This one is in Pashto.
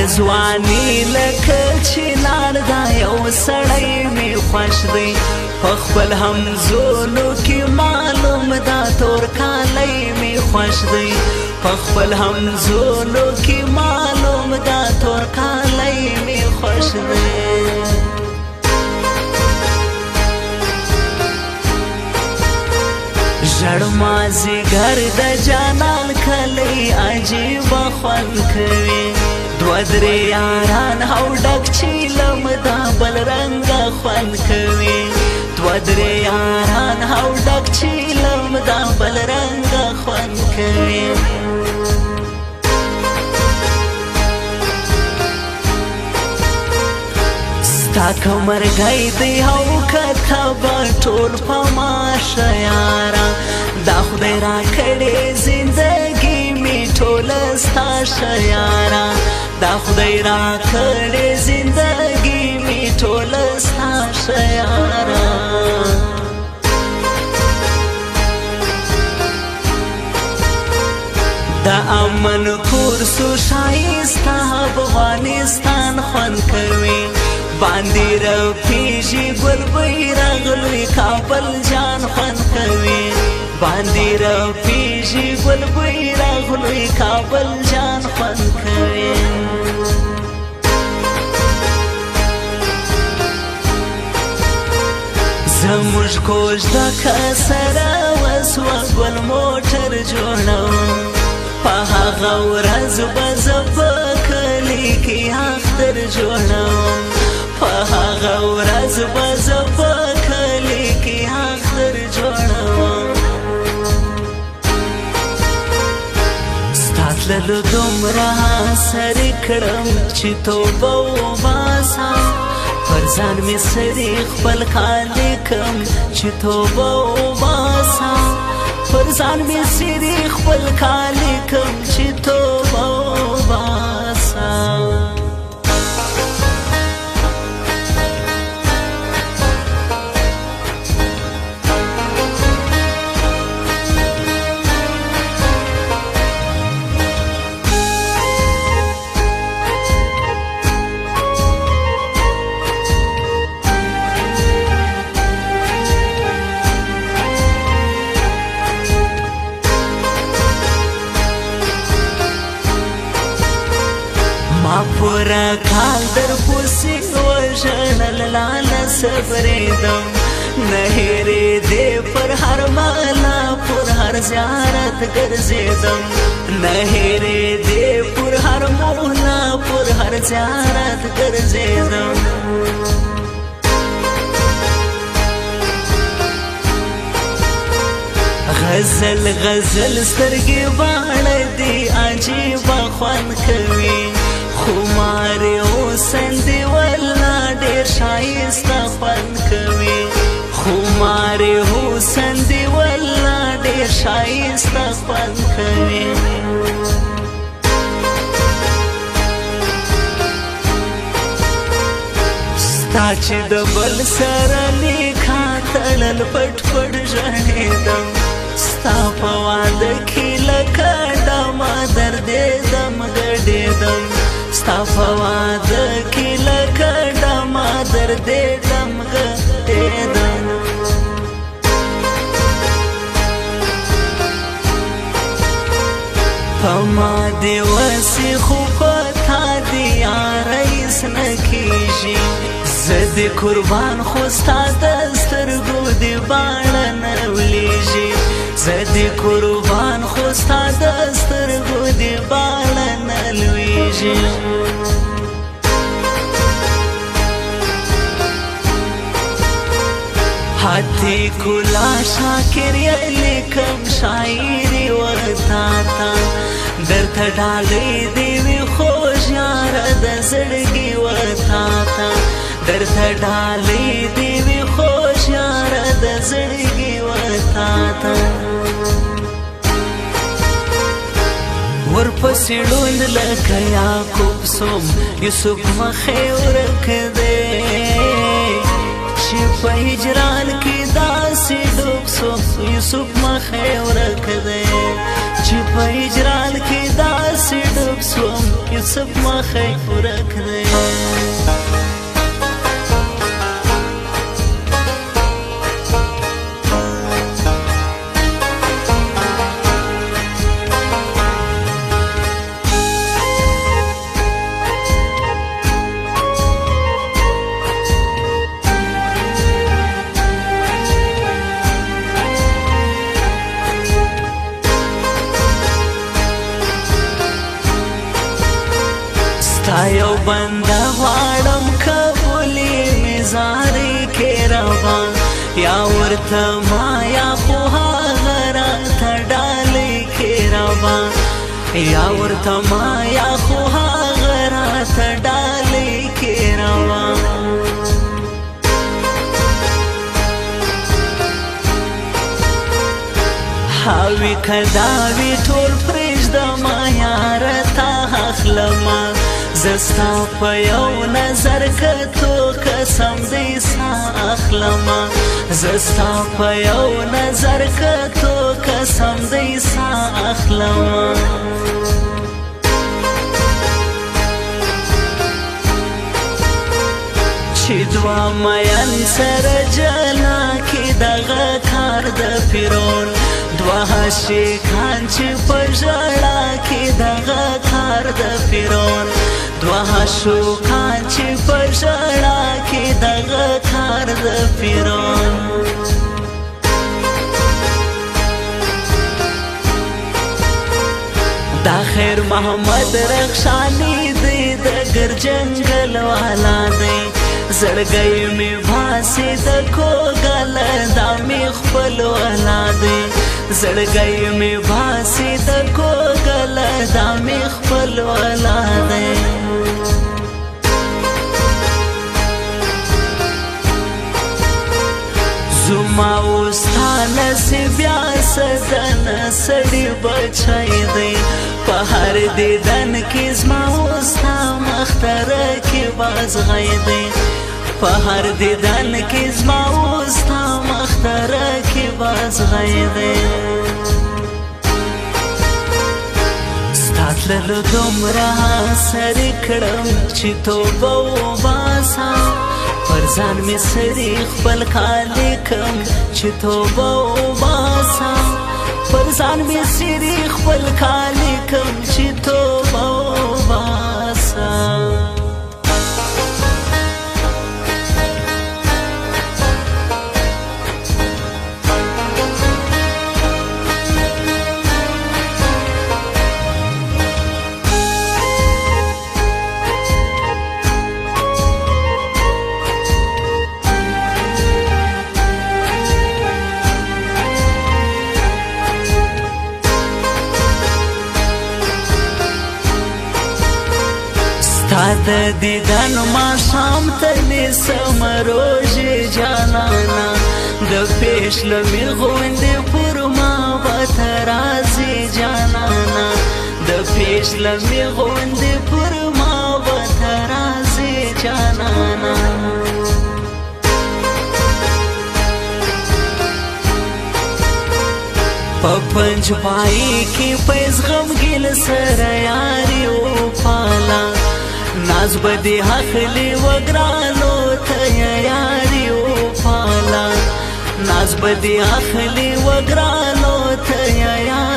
ځواني لکه چنار دا یو سړی مې خوښ دی په خپل همزولو کې معلوم دا تور کالی مې خوښ دی په خپل همزولو کې معلوم دا تور کالی مې خوښ دی ژړ مازدیګر د جانان کلی عجیبه خوند کوي دوه درې یاران او ډک چیلم دا بل رنګه خوند کوي دوه درې یاران او ډک چیلم دا بل رنګه خوند کوي ستا کمرګی دی او کتبه ټول په ماشه یاره دا خدای را کړې زندګي مې ټوله ستا شه یاره دا خدای را کړې زندګي مې ټوله ستا شه یاره د امن کور سو ښایسته افغانستان خوند کوي باندې رپیږي ګل بیرغ لوی کابل جان خوند کوي باندې رپیږي ګل بیرغ لوی کابل جان خوند کوي زموږ کوژدکه سره وسوه ګل موټر جوړوم په هغه ورځ به زه په کلي کې اختر جوړوم په هغه ورځ به زه په کلي کې اختر جوړوم ستا تللو دومره سرې کړم چې توبه وباسم پر ځان مې سرې خپل کالی کم چې توبه وباسم پر ځان مې سرې خپل کالی کم چې توبه وباسم پورا کال در پوسی وژنل لاله صبرېدم نه هېرېدې پر هر مالا پر هر زیارت ګرځېدم نه هېرېدې پر هر مولا پر هر زیارت ګرځېدم غزل غزل سترګې واړه دي عجیبه خوند کوي خمارې حسن دی والله ډېر ښایسته خوند کوي خمارې حسن دی والله ډېر ښایسته خوند کوي ستا چې د بل سره لیکا تړل پټ پټ ژړېدم ستا په واده کې لکه ډمه دردېدم ګډېدم ستا په واده کې لکه ډمه دردېدم ګډېدم په ما دې وسې خو په تا دې یاریس نه کېږي زه دې قربان خو ستا د سترګو دې باڼه نه ولیږي زه دې قربان خو ستا د سترګو دې باڼه نه لویږي حتی کلا شاکر یا لیکم شاعری ورتا تا درته ډالۍ دې وي خوږ یاره د زړګي ورتا تا درته ډالۍ دې وي خوږ یاره د زړګي ورتا تا ورپسې ړوند لکه یعقوب سوم یوسف مخې ورک دی چې په هجران کې داسې ډوب سوم یوسف مخې ورک دی چې په هجران کې داسې ډوب سوم یوسف مخی ورک دی ستا یو بنده غواړم قبولې مې زارې کې ربا یا ورته ما یا خو هغه راته ډالۍ کې ربا یا ورته ما یا خو هغه راته ډالۍ کې ربا هاوی کداوی ټول پرېږدمه یاره تا اخلمه زستا په یو نظر کتو قسم دی سا اخلما زستا په یو نظر کتو قسم دی سا اخلما چې دوا مین سره جلا کې دغه کار د پیرون دوا عاشقان چې په ژړا کې دغه کار د پیرون دوا عاشقان چې په ژړا کې دغه کار د پیرون دا خیر محمد رخشانی دی د ګرجنګل والا دی زړګی مې باسي د کوګل دا مې خپل والا دی زړګی مې باسي د کوګل دا مې خپل والا دی زما وستا نصیب بیا سدن سړي بچی دی په هر دیدن کې زما وستا مختره کې بازغی دی په هر دیدن کې زما وستا مختره کې بازغی دی ستا تللو دومره سرې کړم چې توبه وباسه پر ځان مې سرې خپل کالی کم چې توبه وباسه پر ځان مې سرې خپل کالی کم چې توبه وباسه ستا د دیدن ما شام ته نیسم روژې جانانا د پیشلمې غوندې پر ما به ته راځې جانانا د پیشلمې غوندې پر ما به ته راځې جانانا په پنج پای کې پیس غمګین سره یاري وپاله ناز بدی حخلی وگرانو تیا یاری وپالا ناز بدی حخلی وگرانو تیا یاری